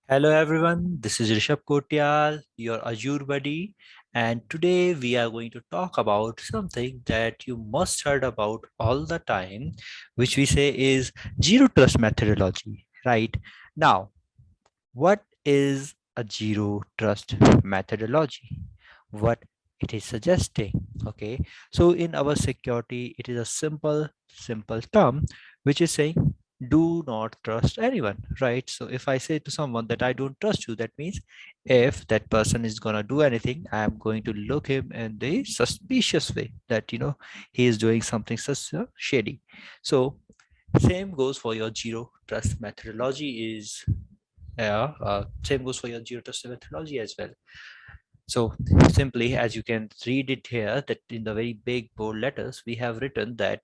Hello everyone, this is Rishabh Kotyal, your Azure buddy, and today we are going to talk about something that you must heard about all the time, which we say is zero trust methodology, right? Now, what is a zero trust methodology? What it is suggesting? Okay, so in our security, it is a simple term which is saying do not trust anyone, right? So if I say to someone that I don't trust you, that means if that person is gonna do anything, I am going to look him in the suspicious way that he is doing something such shady. So same goes for your zero trust methodology is same goes for your zero trust methodology as well. So simply, as you can read it here, that in the very big bold letters, we have written that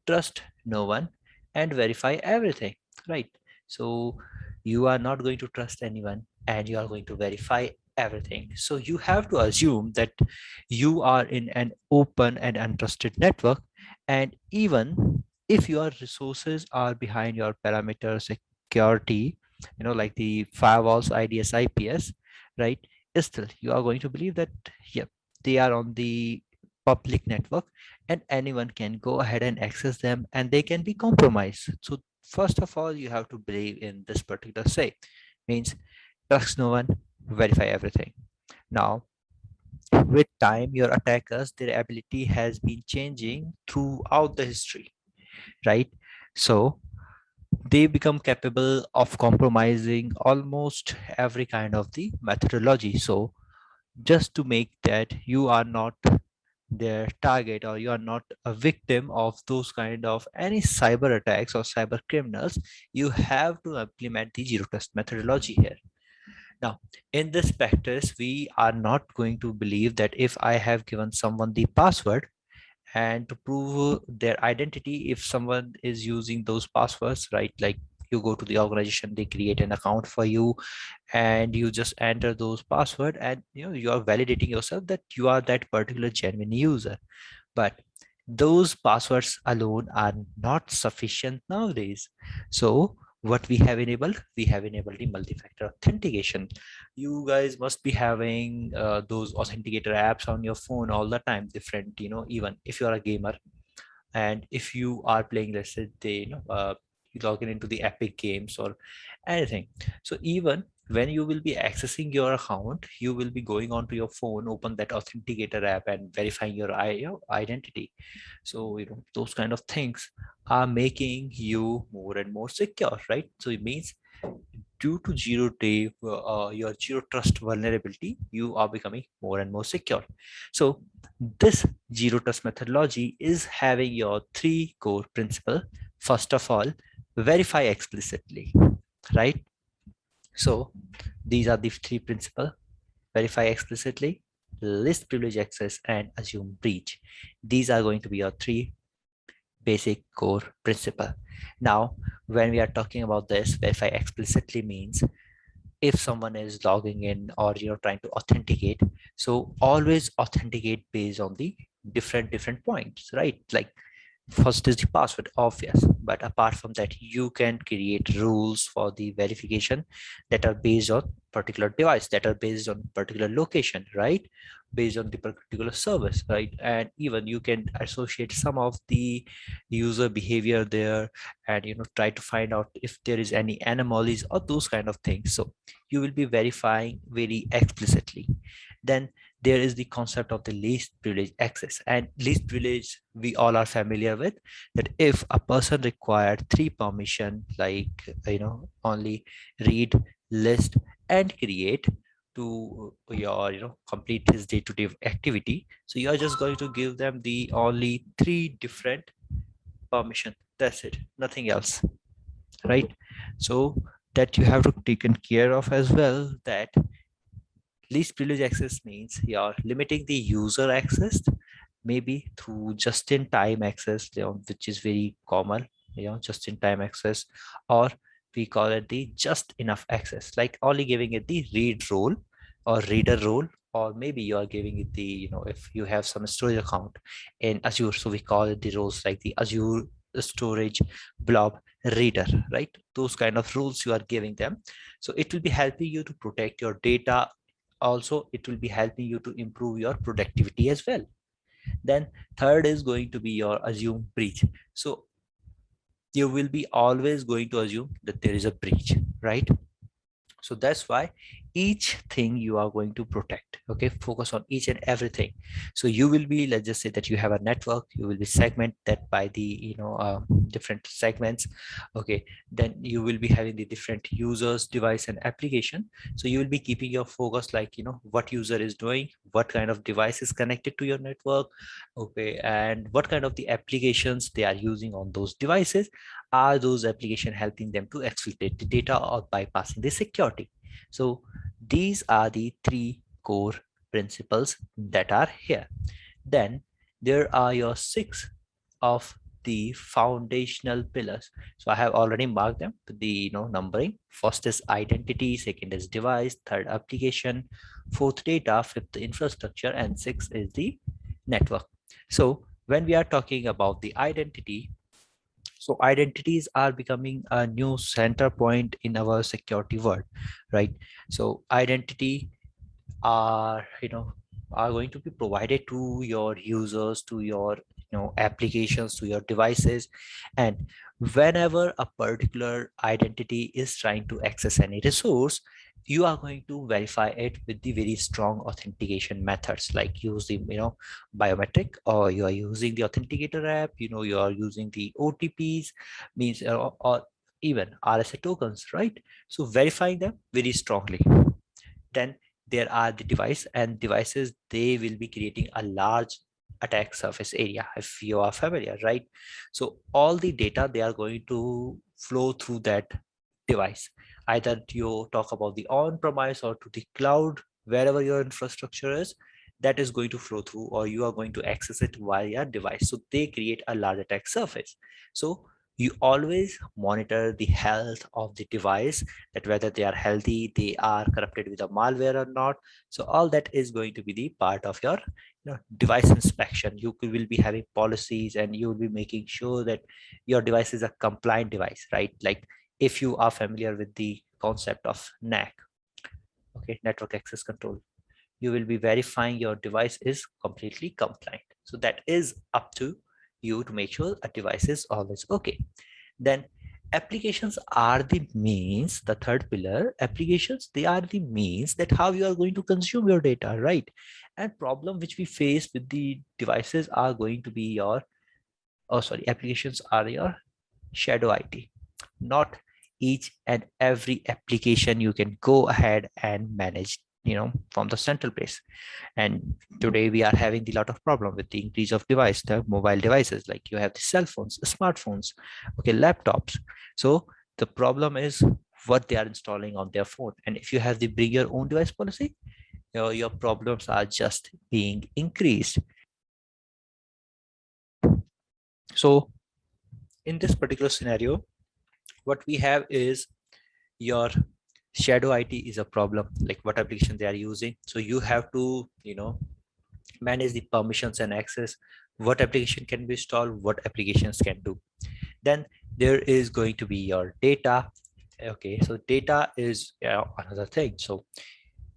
trust no one and verify everything, right? So you are not going to trust anyone and you are going to verify everything. So you have to assume that you are in an open and untrusted network, and even if your resources are behind your parameter security, like the firewalls, IDS, IPS, right? Still, you are going to believe that, yep, they are on the public network and anyone can go ahead and access them and they can be compromised. So first of all, you have to believe in this particular say, means trust no one, verify everything. Now, with time, your attackers, their ability has been changing throughout the history, right? So they become capable of compromising almost every kind of the methodology. So just to make that you are not their target or you are not a victim of those kind of any cyber attacks or cyber criminals, you have to implement the zero trust methodology here. Now, in this practice, we are not going to believe that if I have given someone the password and to prove their identity, if someone is using those passwords, right? Like you go to the organization, they create an account for you and you just enter those password and you are validating yourself that you are that particular genuine user. But those passwords alone are not sufficient nowadays. So what we have enabled the multi-factor authentication. You guys must be having those authenticator apps on your phone all the time, different, even if you are a gamer and if you are playing, let's say you log in into the Epic Games or anything. So even when you will be accessing your account, you will be going onto your phone, open that authenticator app and verifying your identity. So those kind of things are making you more and more secure, right? So it means due to your zero trust vulnerability, you are becoming more and more secure. So this zero trust methodology is having your three core principle. First of all, verify explicitly, right? So these are the three principle: verify explicitly, list privilege access, and assume breach. These are going to be your three basic core principle. Now, when we are talking about this, verify explicitly means if someone is logging in or trying to authenticate, so always authenticate based on the different points, right? Like first is the password, obvious, but apart from that you can create rules for the verification that are based on particular device, that are based on particular location, right? Based on the particular service, right? And even you can associate some of the user behavior there and try to find out if there is any anomalies or those kind of things. So you will be verifying very explicitly. Then there is the concept of the least privilege access, and least privilege we all are familiar with, that if a person required three permission, like only read, list, and create to your complete his day-to-day activity, so you are just going to give them the only three different permission, that's it, nothing else, right? So that you have to taken care of as well, that least privilege access means you're limiting the user access, maybe through just-in-time access, which is very common, just in time access, or we call it the just enough access, like only giving it the read role or reader role, or maybe you are giving it the, if you have some storage account in Azure, so we call it the roles like the Azure storage blob reader, right? Those kind of rules you are giving them. So it will be helping you to protect your data. Also, it will be helping you to improve your productivity as well. Then third is going to be your assume breach. So you will be always going to assume that there is a breach, right? So that's why each thing you are going to protect, okay, focus on each and everything. So you will be, let's just say that you have a network, you will be segment that by the different segments, okay. Then you will be having the different users, device and application. So you will be keeping your focus like what user is doing, what kind of device is connected to your network, okay, and what kind of the applications they are using on those devices. Are those applications helping them to exfiltrate the data or bypassing the security? So these are the three core principles that are here. Then there are your six of the foundational pillars. So I have already marked them with the numbering. First is identity, second is device, third application, fourth data, fifth infrastructure, and sixth is the network. So when we are talking about the identity, so identities are becoming a new center point in our security world, right? So identity are are going to be provided to your users, to your applications, to your devices. And whenever a particular identity is trying to access any resource, you are going to verify it with the very strong authentication methods, like use the biometric, or you are using the authenticator app, you are using the OTPs, means or even RSA tokens, right? So verifying them very strongly. Then there are the device, and devices, they will be creating a large attack surface area, if you are familiar, right? So all the data, they are going to flow through that device. Either you talk about the on-premise or to the cloud, wherever your infrastructure is, that is going to flow through, or you are going to access it via device. So they create a large attack surface. So you always monitor the health of the device, that whether they are healthy, they are corrupted with a malware or not. So all that is going to be the part of your device inspection. You will be having policies, and you will be making sure that your device is a compliant device, right? Like if you are familiar with the concept of NAC, okay, network access control, you will be verifying your device is completely compliant. So that is up to you to make sure a device is always okay. Then applications are the means, the third pillar, applications, they are the means that how you are going to consume your data, right? And problem which we face with the devices are going to be your, oh sorry, applications are your shadow IT. Not each and every application you can go ahead and manage from the central place. And today we are having a lot of problem with the increase of device, the mobile devices, like you have the cell phones, smartphones, okay, laptops. So the problem is what they are installing on their phone. And if you have the bring your own device policy, your problems are just being increased. So in this particular scenario, what we have is your shadow IT is a problem, like what application they are using. So you have to manage the permissions and access, what application can be installed, what applications can do. Then there is going to be your data. Okay, so data is another thing. So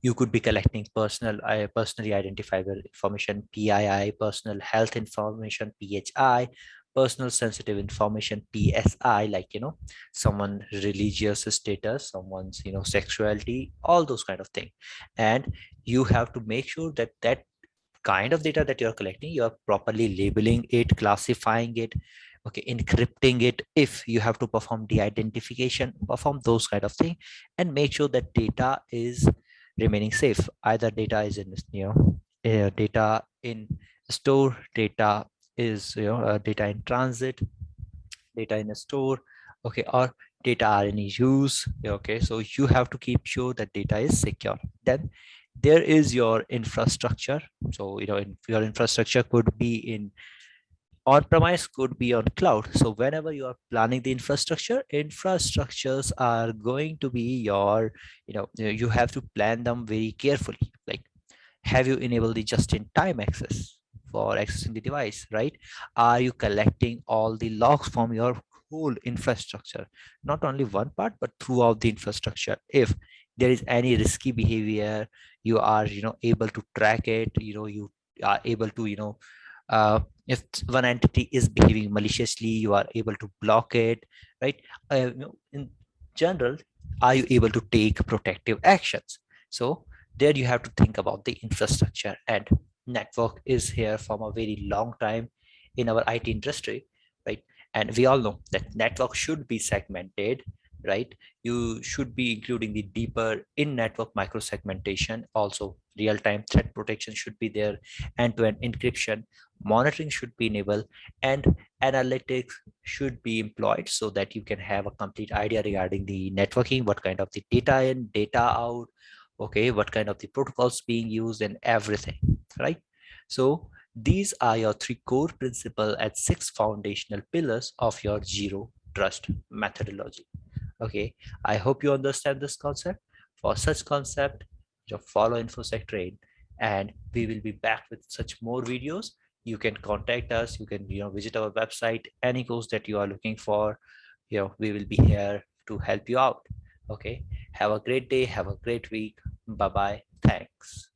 you could be collecting personally identifiable information, PII, personal health information, PHI, personal sensitive information, PSI, like someone religious status, someone's sexuality, all those kind of thing. And you have to make sure that that kind of data that you're collecting, you're properly labeling it, classifying it, okay, encrypting it. If you have to perform de-identification, perform those kind of thing, and make sure that data is remaining safe. Either data is in data in store, data is data in transit, data in a store, okay, or data are in use, okay. So you have to keep sure that data is secure. Then there is your infrastructure. So your infrastructure could be in on premise, could be on cloud. So whenever you are planning the infrastructure, infrastructures are going to be your you have to plan them very carefully. Like, have you enabled the just in time access? for accessing the device, right? Are you collecting all the logs from your whole infrastructure, not only one part but throughout the infrastructure? If there is any risky behavior, you are able to track it. You are able to if one entity is behaving maliciously, you are able to block it, right? In general, are you able to take protective actions? So there you have to think about the infrastructure. And network is here from a very long time in our IT industry, right? And we all know that network should be segmented, right? You should be including the deeper in network micro segmentation. Also real-time threat protection should be there, end-to-end encryption, monitoring should be enabled, and analytics should be employed so that you can have a complete idea regarding the networking, what kind of the data in, data out, okay, what kind of the protocols being used and everything, right? So these are your three core principles and six foundational pillars of your zero trust methodology. Okay, I hope you understand this concept. For such concept, just follow InfoSec Train, and we will be back with such more videos. You can contact us. You can visit our website. Any course that you are looking for, we will be here to help you out. Okay, have a great day. Have a great week. Bye bye. Thanks.